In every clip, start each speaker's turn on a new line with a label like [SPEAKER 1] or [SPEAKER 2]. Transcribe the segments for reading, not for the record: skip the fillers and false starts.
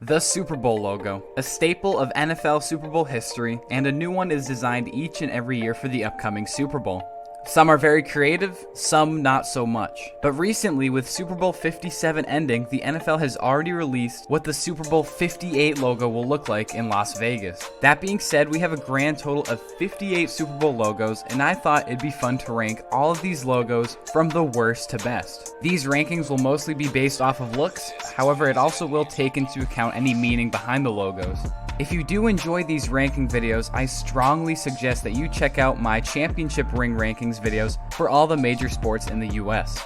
[SPEAKER 1] The Super Bowl logo, a staple of NFL Super Bowl history, and a new one is designed each and every year for the upcoming Super Bowl. Some are very creative, some not so much. But recently, with Super Bowl 57 ending, the NFL has already released what the Super Bowl 58 logo will look like in Las Vegas. That being said, we have a grand total of 58 Super Bowl logos, and I thought it'd be fun to rank all of these logos from the worst to best. These rankings will mostly be based off of looks, however, it also will take into account any meaning behind the logos. If you do enjoy these ranking videos, I strongly suggest that you check out my championship ring rankings videos for all the major sports in the US.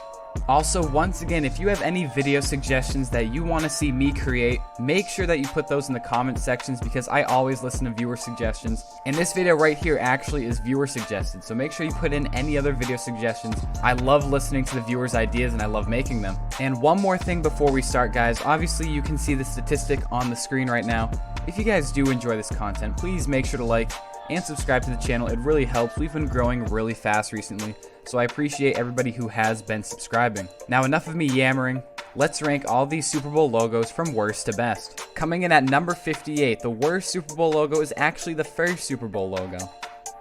[SPEAKER 1] Also, once again, if you have any video suggestions that you want to see me create, make sure that you put those in the comment sections because I always listen to viewer suggestions. And this video right here actually is viewer suggested, so make sure you put in any other video suggestions. I love listening to the viewers' ideas and I love making them. And one more thing before we start, guys, obviously you can see the statistic on the screen right now. If you guys do enjoy this content, please make sure to like and subscribe to the channel. It really helps. We've been growing really fast recently, so I appreciate everybody who has been subscribing. Now, enough of me yammering. Let's rank all these Super Bowl logos from worst to best. Coming in at number 58, the worst Super Bowl logo is actually the first Super Bowl logo.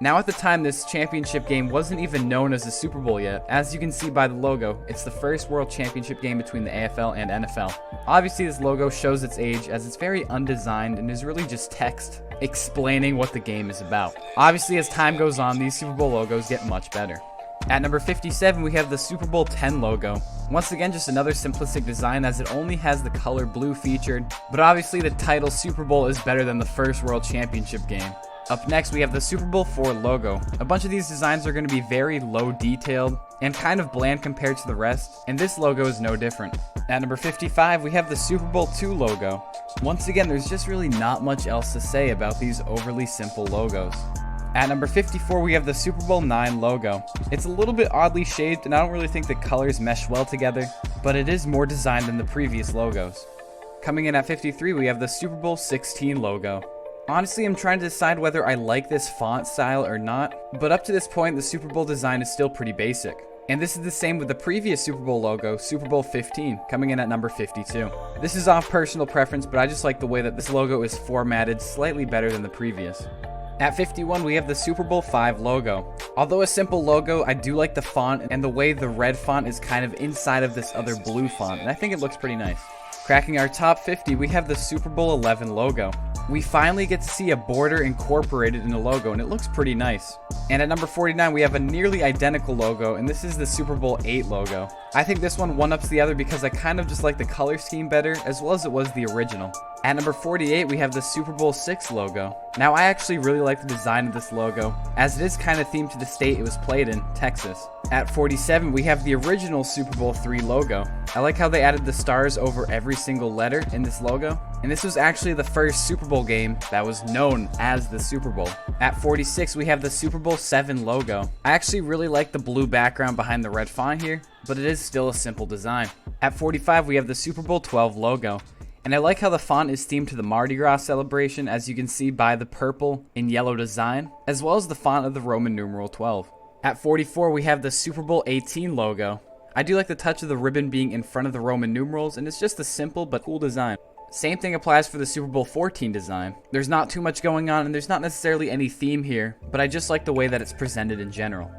[SPEAKER 1] Now, at the time, this championship game wasn't even known as the Super Bowl yet. As you can see by the logo, it's the first world championship game between the AFL and NFL. Obviously, this logo shows its age as it's very undesigned and is really just text explaining what the game is about. Obviously, as time goes on, these Super Bowl logos get much better. At number 57, we have the Super Bowl 10 logo. Once again, just another simplistic design as it only has the color blue featured, but obviously the title Super Bowl is better than the first world championship game. Up next, we have the Super Bowl 4 logo. A bunch of these designs are going to be very low detailed and kind of bland compared to the rest, and this logo is no different. At number 55, we have the Super Bowl 2 logo. Once again, there's just really not much else to say about these overly simple logos. At number 54, we have the Super Bowl 9 logo. It's a little bit oddly shaped, and I don't really think the colors mesh well together, but it is more designed than the previous logos. Coming in at 53, we have the Super Bowl 16 logo. Honestly, I'm trying to decide whether I like this font style or not, but up to this point, the Super Bowl design is still pretty basic. And this is the same with the previous Super Bowl logo, Super Bowl 15, coming in at number 52. This is off personal preference, but I just like the way that this logo is formatted slightly better than the previous. At 51, we have the Super Bowl 5 logo. Although a simple logo, I do like the font and the way the red font is kind of inside of this other blue font, and I think it looks pretty nice. Cracking our top 50, we have the Super Bowl 11 logo. We finally get to see a border incorporated in the logo, and it looks pretty nice. And at number 49, we have a nearly identical logo, and this is the Super Bowl 8 logo. I think this one one-ups the other because I kind of just like the color scheme better, as well as it was the original. At number 48, we have the Super Bowl 6 logo. Now, I actually really like the design of this logo, as it is kind of themed to the state it was played in, Texas. At 47, we have the original Super Bowl 3 logo. I like how they added the stars over every single letter in this logo, and this was actually the first Super Bowl game that was known as the Super Bowl. At 46, we have the Super Bowl 7 logo. I actually really like the blue background behind the red font here, but it is still a simple design. At 45, we have the Super Bowl 12 logo. And I like how the font is themed to the Mardi Gras celebration, as you can see by the purple and yellow design, as well as the font of the Roman numeral 12. At 44, we have the Super Bowl 18 logo. I do like the touch of the ribbon being in front of the Roman numerals, and it's just a simple but cool design. Same thing applies for the Super Bowl 14 design. There's not too much going on, and there's not necessarily any theme here, but I just like the way that it's presented in general.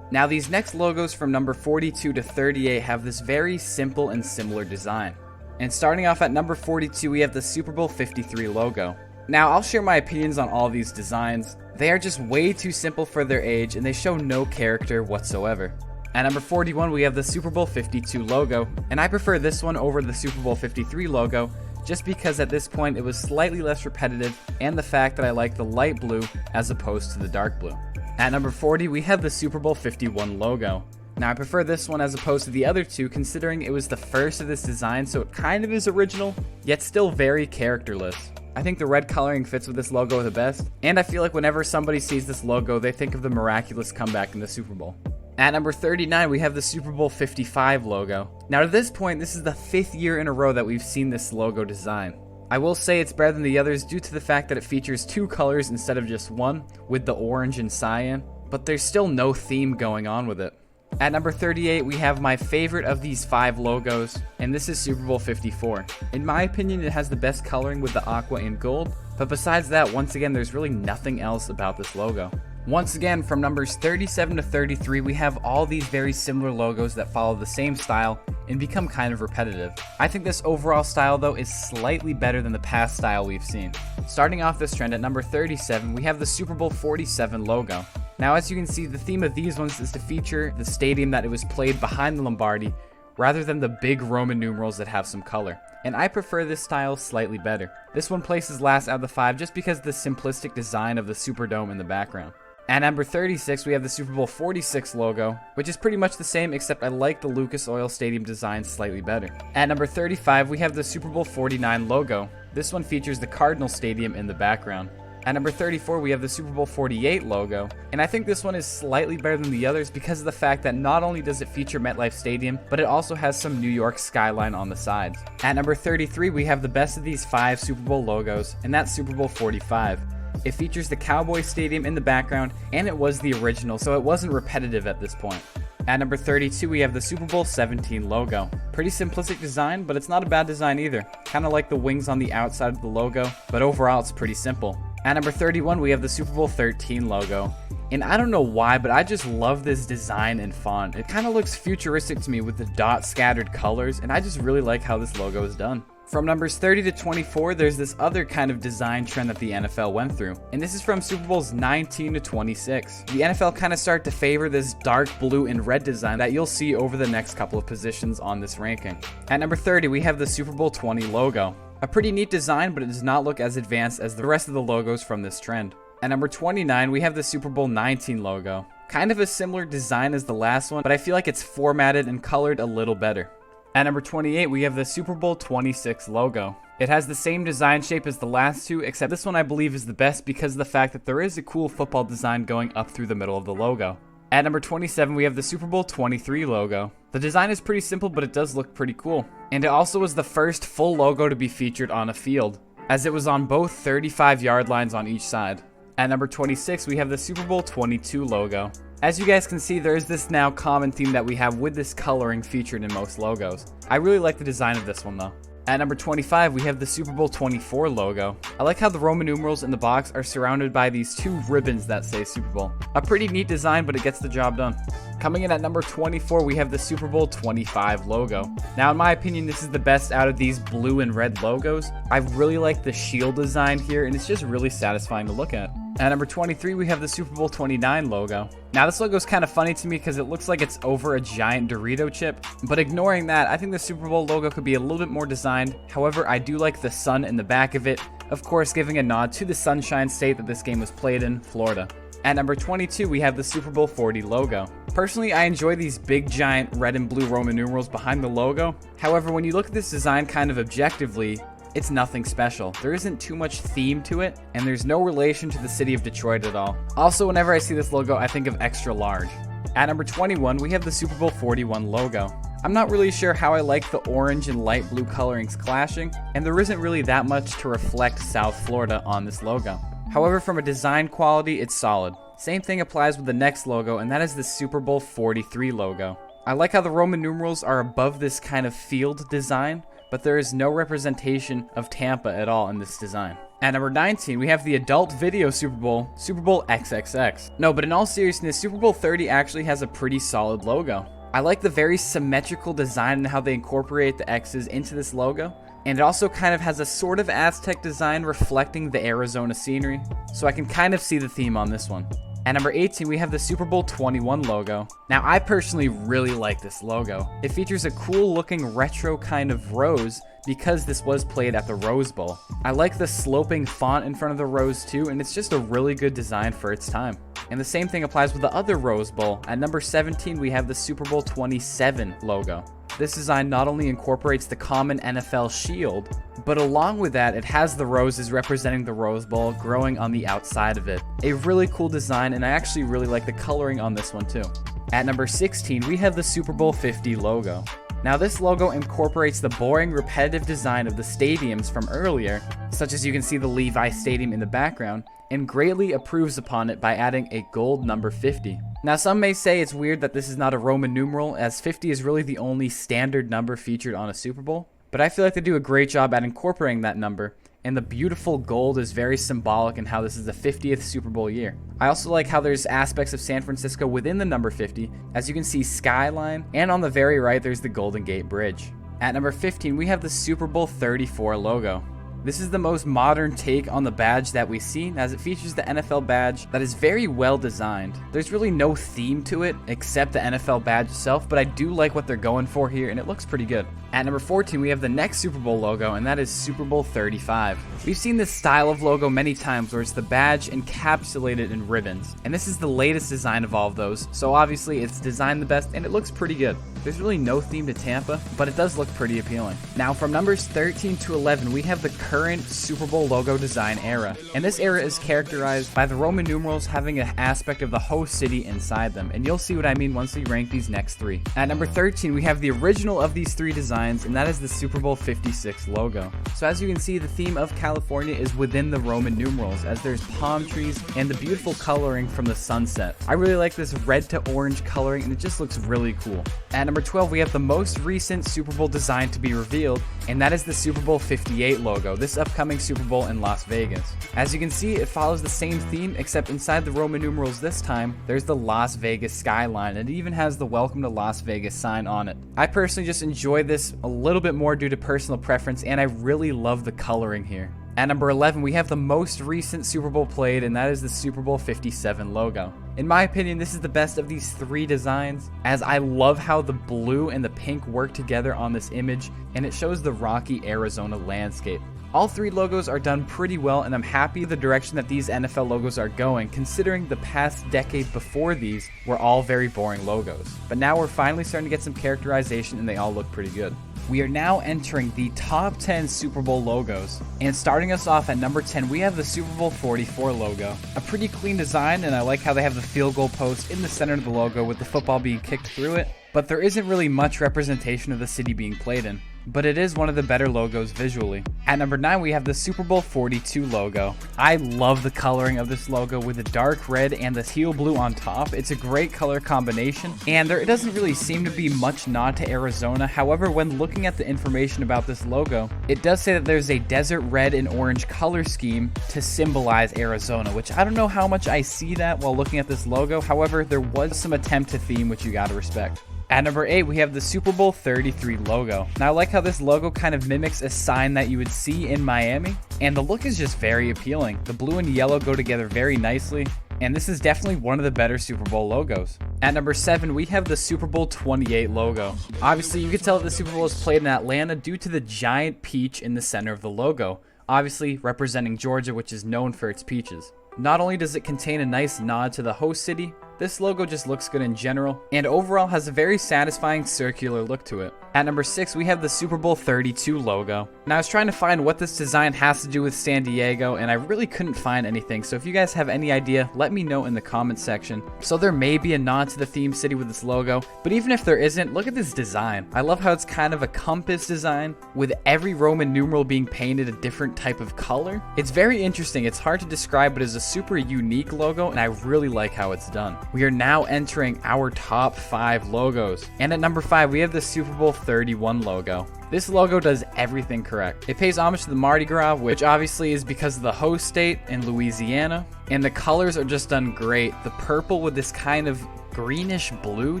[SPEAKER 1] Now, these next logos from number 42 to 38 have this very simple and similar design. And starting off at number 42, we have the Super Bowl 53 logo. Now, I'll share my opinions on all these designs. They are just way too simple for their age, and they show no character whatsoever. At number 41, we have the Super Bowl 52 logo, and I prefer this one over the Super Bowl 53 logo, just because at this point it was slightly less repetitive, and the fact that I like the light blue as opposed to the dark blue. At number 40, we have the Super Bowl 51 logo. Now, I prefer this one as opposed to the other two, considering it was the first of this design, so it kind of is original, yet still very characterless. I think the red coloring fits with this logo the best, and I feel like whenever somebody sees this logo, they think of the miraculous comeback in the Super Bowl. At number 39, we have the Super Bowl 55 logo. Now, to this point, this is the 5th year in a row that we've seen this logo design. I will say it's better than the others due to the fact that it features 2 colors instead of just one, with the orange and cyan, but there's still no theme going on with it. At number 38, we have my favorite of these 5 logos, and this is Super Bowl 54. In my opinion, it has the best coloring with the aqua and gold, but besides that, once again, there's really nothing else about this logo. Once again, from numbers 37 to 33, we have all these very similar logos that follow the same style and become kind of repetitive. I think this overall style, though, is slightly better than the past style we've seen. Starting off this trend at number 37, we have the Super Bowl 47 logo. Now, as you can see, the theme of these ones is to feature the stadium that it was played behind the Lombardi, rather than the big Roman numerals that have some color. And I prefer this style slightly better. This one places last out of the 5 just because of the simplistic design of the Superdome in the background. At number 36, we have the Super Bowl 46 logo, which is pretty much the same, except I like the Lucas Oil Stadium design slightly better. At number 35, we have the Super Bowl 49 logo. This one features the Cardinal Stadium in the background. At number 34, we have the Super Bowl 48 logo, and I think this one is slightly better than the others because of the fact that not only does it feature MetLife Stadium, but it also has some New York skyline on the sides. At number 33, we have the best of these 5 Super Bowl logos, and that's Super Bowl 45. It features the Cowboys Stadium in the background, and it was the original, so it wasn't repetitive at this point. At number 32, we have the Super Bowl 17 logo. Pretty simplistic design, but it's not a bad design either. Kind of like the wings on the outside of the logo, but overall it's pretty simple. At number 31, we have the Super Bowl 13 logo. And I don't know why, but I just love this design and font. It kind of looks futuristic to me with the dot scattered colors, and I just really like how this logo is done. From numbers 30 to 24, there's this other kind of design trend that the NFL went through, and this is from Super Bowls 19 to 26. The NFL kind of started to favor this dark blue and red design that you'll see over the next couple of positions on this ranking. At number 30, we have the Super Bowl 20 logo. A pretty neat design, but it does not look as advanced as the rest of the logos from this trend. At number 29, we have the Super Bowl 19 logo. Kind of a similar design as the last one, but I feel like it's formatted and colored a little better. At number 28, we have the Super Bowl 26 logo. It has the same design shape as the last 2, except this one I believe is the best because of the fact that there is a cool football design going up through the middle of the logo. At number 27, we have the Super Bowl 23 logo. The design is pretty simple, but it does look pretty cool. And it also was the first full logo to be featured on a field, as it was on both 35-yard lines on each side. At number 26, we have the Super Bowl 22 logo. As you guys can see, there is this now common theme that we have with this coloring featured in most logos. I really like the design of this one though. At number 25, we have the Super Bowl 24 logo. I like how the Roman numerals in the box are surrounded by these 2 ribbons that say Super Bowl. A pretty neat design, but it gets the job done. Coming in at number 24, we have the Super Bowl 25 logo. Now, in my opinion, this is the best out of these blue and red logos. I really like the shield design here, and it's just really satisfying to look at. At number 23, we have the Super Bowl 29 logo. Now, this logo is kind of funny to me because it looks like it's over a giant Dorito chip, but ignoring that, I think the Super Bowl logo could be a little bit more designed. However, I do like the sun in the back of it, of course giving a nod to the Sunshine State that this game was played in, Florida. At number 22, we have the Super Bowl 40 logo. Personally, I enjoy these big giant red and blue Roman numerals behind the logo. However, when you look at this design kind of objectively, it's nothing special. There isn't too much theme to it, and there's no relation to the city of Detroit at all. Also, whenever I see this logo, I think of extra large. At number 21, we have the Super Bowl 41 logo. I'm not really sure how I like the orange and light blue colorings clashing, and there isn't really that much to reflect South Florida on this logo. However, from a design quality, it's solid. Same thing applies with the next logo, and that is the Super Bowl 43 logo. I like how the Roman numerals are above this kind of field design, but there is no representation of Tampa at all in this design. At number 19, we have the adult video Super Bowl XXX. No, but in all seriousness, Super Bowl 30 actually has a pretty solid logo. I like the very symmetrical design and how they incorporate the X's into this logo. And it also kind of has a sort of Aztec design reflecting the Arizona scenery, so I can kind of see the theme on this one. At number 18, we have the Super Bowl 21 logo. Now, I personally really like this logo. It features a cool looking retro kind of rose because this was played at the Rose Bowl. I like the sloping font in front of the rose too, and it's just a really good design for its time. And the same thing applies with the other Rose Bowl. At number 17, we have the Super Bowl 27 logo. This design not only incorporates the common NFL shield, but along with that, it has the roses representing the Rose Bowl growing on the outside of it. A really cool design, and I actually really like the coloring on this one too. At number 16, we have the Super Bowl 50 logo. Now this logo incorporates the boring, repetitive design of the stadiums from earlier, such as you can see the Levi Stadium in the background, and greatly improves upon it by adding a gold number 50. Now some may say it's weird that this is not a Roman numeral, as 50 is really the only standard number featured on a Super Bowl, but I feel like they do a great job at incorporating that number, and the beautiful gold is very symbolic in how this is the 50th Super Bowl year. I also like how there's aspects of San Francisco within the number 50, as you can see Skyline, and on the very right there's the Golden Gate Bridge. At number 15 we have the Super Bowl 34 logo. This is the most modern take on the badge that we've seen, as it features the NFL badge that is very well designed. There's really no theme to it except the NFL badge itself, but I do like what they're going for here and it looks pretty good. At number 14 we have the next Super Bowl logo, and that is Super Bowl 35. We've seen this style of logo many times where it's the badge encapsulated in ribbons, and this is the latest design of all of those, so obviously it's designed the best and it looks pretty good. There's really no theme to Tampa, but it does look pretty appealing. Now from numbers 13 to 11 we have the current Super Bowl logo design era, and this era is characterized by the Roman numerals having an aspect of the host city inside them, and you'll see what I mean once we rank these next three. At number 13 we have the original of these three designs, and that is the Super Bowl 56 logo. So as you can see, the theme of California is within the Roman numerals, as there's palm trees and the beautiful coloring from the sunset. I really like this red to orange coloring, and it just looks really cool. At number 12 we have the most recent Super Bowl design to be revealed, and that is the Super Bowl 58 logo, this upcoming Super Bowl in Las Vegas. As you can see, it follows the same theme, except inside the Roman numerals this time there's the Las Vegas skyline, and it even has the Welcome to Las Vegas sign on it. I personally just enjoy this a little bit more due to personal preference, and I really love the coloring here. At number 11 we have the most recent Super Bowl played, and that is the Super Bowl 57 logo. In my opinion, this is the best of these three designs, as I love how the blue and the pink work together on this image, and it shows the rocky Arizona landscape. All three logos are done pretty well, and I'm happy the direction that these NFL logos are going, considering the past decade before these were all very boring logos. But now we're finally starting to get some characterization, and they all look pretty good. We are now entering the top 10 Super Bowl logos, and starting us off at number 10 we have the Super Bowl 44 logo. A pretty clean design, and I like how they have the field goal post in the center of the logo with the football being kicked through it, but there isn't really much representation of the city being played in. But it is one of the better logos visually. At number 9 we have the Super Bowl 42 logo. I love the coloring of this logo with the dark red and the teal blue on top. It's a great color combination, and there doesn't really seem to be much nod to Arizona. However, when looking at the information about this logo, it does say that there's a desert red and orange color scheme to symbolize Arizona, which I don't know how much I see that while looking at this logo. However, there was some attempt to theme, which you gotta respect. At number 8, we have the Super Bowl 33 logo. Now I like how this logo kind of mimics a sign that you would see in Miami, and the look is just very appealing. The blue and yellow go together very nicely, and this is definitely one of the better Super Bowl logos. At number 7, we have the Super Bowl 28 logo. Obviously, you can tell that the Super Bowl is played in Atlanta due to the giant peach in the center of the logo, obviously representing Georgia, which is known for its peaches. Not only does it contain a nice nod to the host city, this logo just looks good in general, and overall has a very satisfying circular look to it. At number 6, we have the Super Bowl 32 logo. Now I was trying to find what this design has to do with San Diego, and I really couldn't find anything, so if you guys have any idea, let me know in the comments section. So there may be a nod to the theme city with this logo, but even if there isn't, look at this design. I love how it's kind of a compass design, with every Roman numeral being painted a different type of color. It's very interesting. It's hard to describe, but it's a super unique logo, and I really like how it's done. We are now entering our top 5 logos, and at number 5 we have the Super Bowl 31 logo. This logo does everything correct. It pays homage to the Mardi Gras, which obviously is because of the host state in Louisiana, and the colors are just done great. The purple with this kind of greenish blue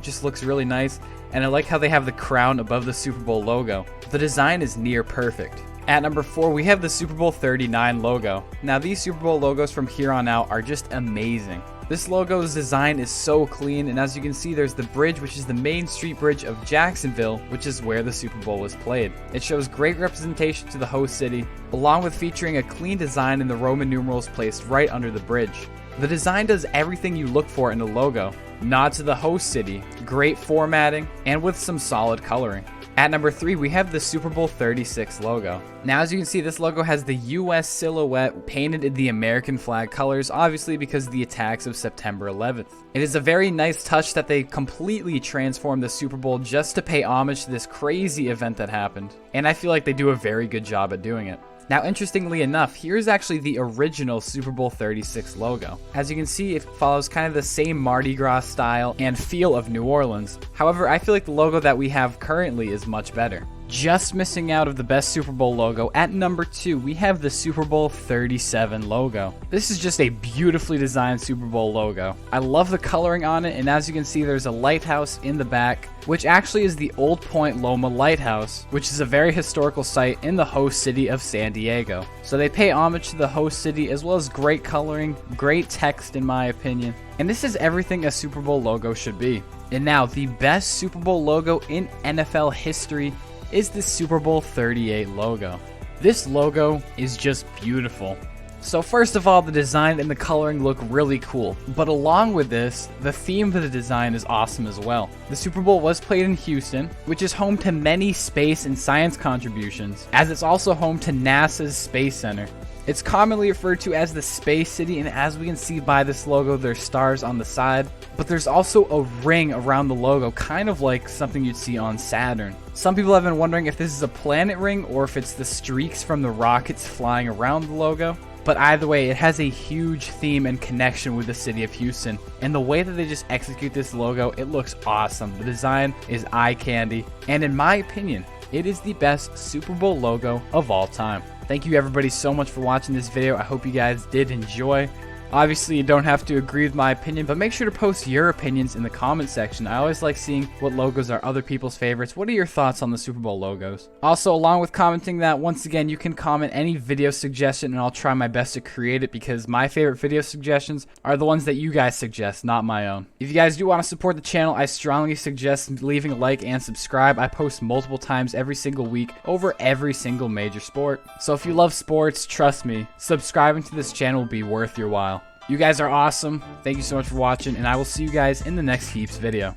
[SPEAKER 1] just looks really nice, and I like how they have the crown above the Super Bowl logo. The design is near perfect. At number 4, we have the Super Bowl 39 logo. Now these Super Bowl logos from here on out are just amazing. This logo's design is so clean, and as you can see, there's the bridge, which is the main street bridge of Jacksonville, which is where the Super Bowl was played. It shows great representation to the host city, along with featuring a clean design in the Roman numerals placed right under the bridge. The design does everything you look for in a logo. Nod to the host city, great formatting, and with some solid coloring. At number 3, we have the Super Bowl 36 logo. Now, as you can see, this logo has the US silhouette painted in the American flag colors, obviously because of the attacks of September 11th. It is a very nice touch that they completely transformed the Super Bowl just to pay homage to this crazy event that happened. And I feel like they do a very good job at doing it. Now, interestingly enough, here's actually the original Super Bowl 36 logo. As you can see, it follows kind of the same Mardi Gras style and feel of New Orleans. However, I feel like the logo that we have currently is much better. Just missing out of the best Super Bowl logo, at number 2, we have the Super Bowl 37 logo. This is just a beautifully designed Super Bowl logo. I love the coloring on it, and as you can see, there's a lighthouse in the back, which actually is the Old Point Loma Lighthouse, which is a very historical site in the host city of San Diego. So they pay homage to the host city, as well as great coloring, great text in my opinion. And this is everything a Super Bowl logo should be. And now, the best Super Bowl logo in NFL history is the Super Bowl 38 logo. This logo is just beautiful. So first of all, the design and the coloring look really cool, but along with this, the theme of the design is awesome as well. The Super Bowl was played in Houston, which is home to many space and science contributions, as it's also home to NASA's Space Center. It's commonly referred to as the Space City, and as we can see by this logo, there's stars on the side, but there's also a ring around the logo, kind of like something you'd see on Saturn. Some people have been wondering if this is a planet ring or if it's the streaks from the rockets flying around the logo. But either way, it has a huge theme and connection with the city of Houston. And the way that they just execute this logo, it looks awesome. The design is eye candy. And in my opinion, it is the best Super Bowl logo of all time. Thank you everybody so much for watching this video. I hope you guys did enjoy. Obviously, you don't have to agree with my opinion, but make sure to post your opinions in the comment section. I always like seeing what logos are other people's favorites. What are your thoughts on the Super Bowl logos? Also, along with commenting that, once again, you can comment any video suggestion and I'll try my best to create it, because my favorite video suggestions are the ones that you guys suggest, not my own. If you guys do want to support the channel, I strongly suggest leaving a like and subscribe. I post multiple times every single week over every single major sport. So if you love sports, trust me, subscribing to this channel will be worth your while. You guys are awesome. Thank you so much for watching, and I will see you guys in the next Heaps video.